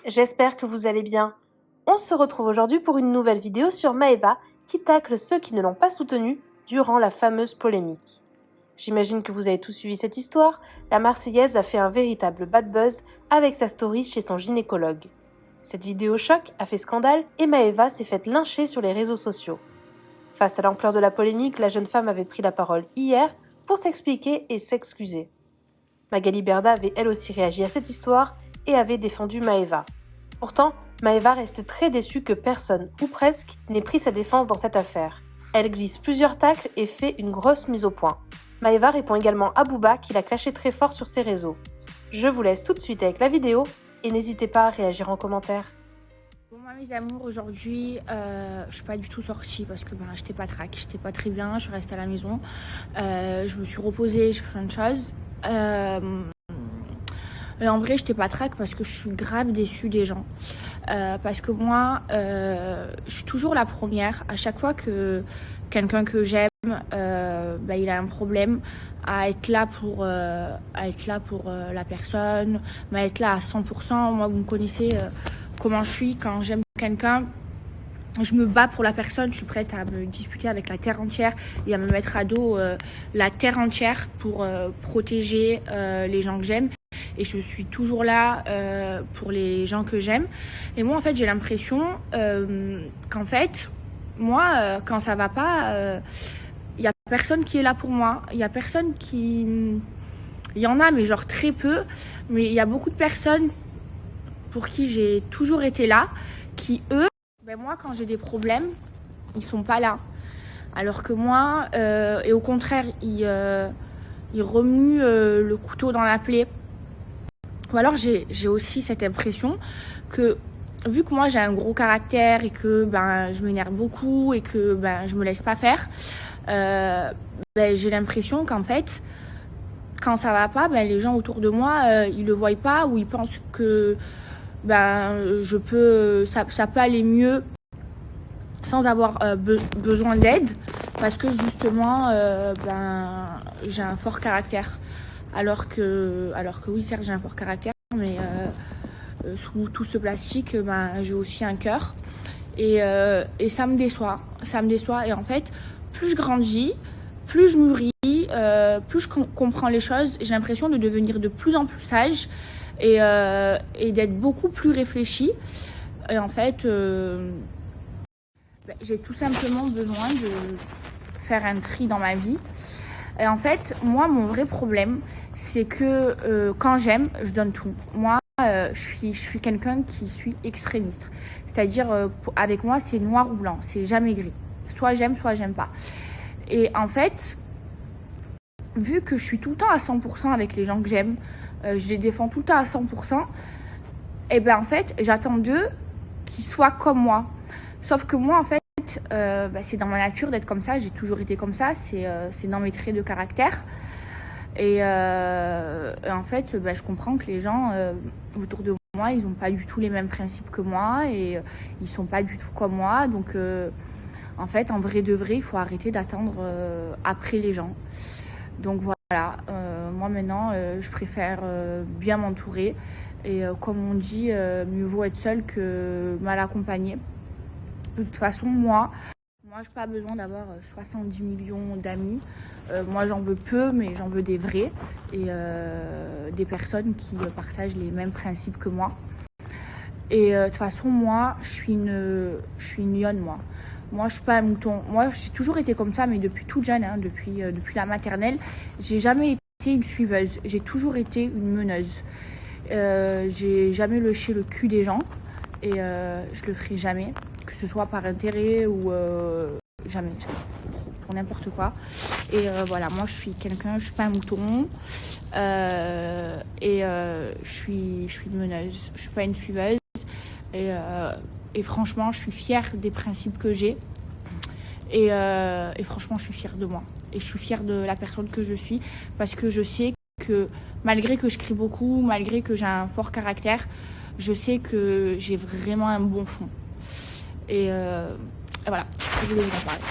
j'espère que vous allez bien. On se retrouve aujourd'hui pour une nouvelle vidéo sur Maeva qui tacle ceux qui ne l'ont pas soutenue durant la fameuse polémique. J'imagine que vous avez tous suivi cette histoire, la Marseillaise a fait un véritable bad buzz avec sa story chez son gynécologue. Cette vidéo choc a fait scandale et Maeva s'est faite lyncher sur les réseaux sociaux. Face à l'ampleur de la polémique, la jeune femme avait pris la parole hier pour s'expliquer et s'excuser. Magali Berda avait elle aussi réagi à cette histoire et avait défendu Maeva. Pourtant, Maeva reste très déçue que personne, ou presque, n'ait pris sa défense dans cette affaire. Elle glisse plusieurs tacles et fait une grosse mise au point. Maeva répond également à Booba qui l'a clashé très fort sur ses réseaux. Je vous laisse tout de suite avec la vidéo et n'hésitez pas à réagir en commentaire. Bon, moi mes amours, aujourd'hui je suis pas du tout sortie parce que j'étais pas track, j'étais pas très bien, je suis restée à la maison, je me suis reposée, j'ai fait plein de choses. Et en vrai j'étais pas track parce que je suis grave déçue des gens, parce que moi je suis toujours la première à chaque fois que quelqu'un que j'aime il a un problème à être là pour la personne, à être là à 100%. Moi vous me connaissez comment je suis quand j'aime quelqu'un. Je me bats pour la personne, je suis prête à me disputer avec la terre entière et à me mettre à dos la terre entière pour protéger les gens que j'aime. Et je suis toujours là pour les gens que j'aime. Et moi, en fait, j'ai l'impression qu'en fait, moi, quand ça va pas, il y a personne qui est là pour moi. Il y a personne qui... Il y en a, mais genre très peu. Mais il y a beaucoup de personnes pour qui j'ai toujours été là, qui, eux, moi, quand j'ai des problèmes, ils sont pas là. Alors que moi, et au contraire, ils remuent le couteau dans la plaie. Ou alors, j'ai aussi cette impression que, vu que moi, j'ai un gros caractère et que je m'énerve beaucoup et que je me laisse pas faire, j'ai l'impression qu'en fait, quand ça va pas, les gens autour de moi, ils le voient pas ou ils pensent que ça peut aller mieux sans avoir besoin d'aide parce que justement j'ai un fort caractère, alors que oui, certes j'ai un fort caractère, mais sous tout ce plastique j'ai aussi un cœur et ça me déçoit et en fait plus je grandis, plus je mûris, plus je comprends les choses, j'ai l'impression de devenir de plus en plus sage et d'être beaucoup plus réfléchie. Et en fait, j'ai tout simplement besoin de faire un tri dans ma vie. Et en fait, moi, mon vrai problème, c'est que quand j'aime, je donne tout. Moi, je suis quelqu'un qui suis extrémiste. C'est-à-dire, avec moi, c'est noir ou blanc, c'est jamais gris. Soit j'aime pas. Et en fait, vu que je suis tout le temps à 100% avec les gens que j'aime, je les défends tout le temps à 100%, et en fait, j'attends d'eux qu'ils soient comme moi. Sauf que moi, en fait, c'est dans ma nature d'être comme ça, j'ai toujours été comme ça, c'est dans mes traits de caractère. Et en fait, je comprends que les gens autour de moi, ils n'ont pas du tout les mêmes principes que moi et ils sont pas du tout comme moi. Donc, en fait, en vrai de vrai, il faut arrêter d'attendre après les gens. Donc voilà, moi maintenant, je préfère bien m'entourer. Et comme on dit, mieux vaut être seul que mal accompagné. De toute façon, moi, je n'ai pas besoin d'avoir 70 millions d'amis. Moi, j'en veux peu, mais j'en veux des vrais. Et des personnes qui partagent les mêmes principes que moi. Et de toute façon, moi, je suis une lionne, moi. Moi, je suis pas un mouton. Moi, j'ai toujours été comme ça, mais depuis toute jeune, depuis la maternelle. J'ai jamais été une suiveuse. J'ai toujours été une meneuse. J'ai jamais léché le cul des gens. Et je le ferai jamais. Que ce soit par intérêt ou jamais. Pour n'importe quoi. Et voilà, moi, je suis quelqu'un, je suis pas un mouton. Et je suis une meneuse. Je suis pas une suiveuse. Et franchement, je suis fière des principes que j'ai. Et franchement, je suis fière de moi. Et je suis fière de la personne que je suis. Parce que je sais que malgré que je crie beaucoup, malgré que j'ai un fort caractère, je sais que j'ai vraiment un bon fond. Et voilà, je voulais vous en parler.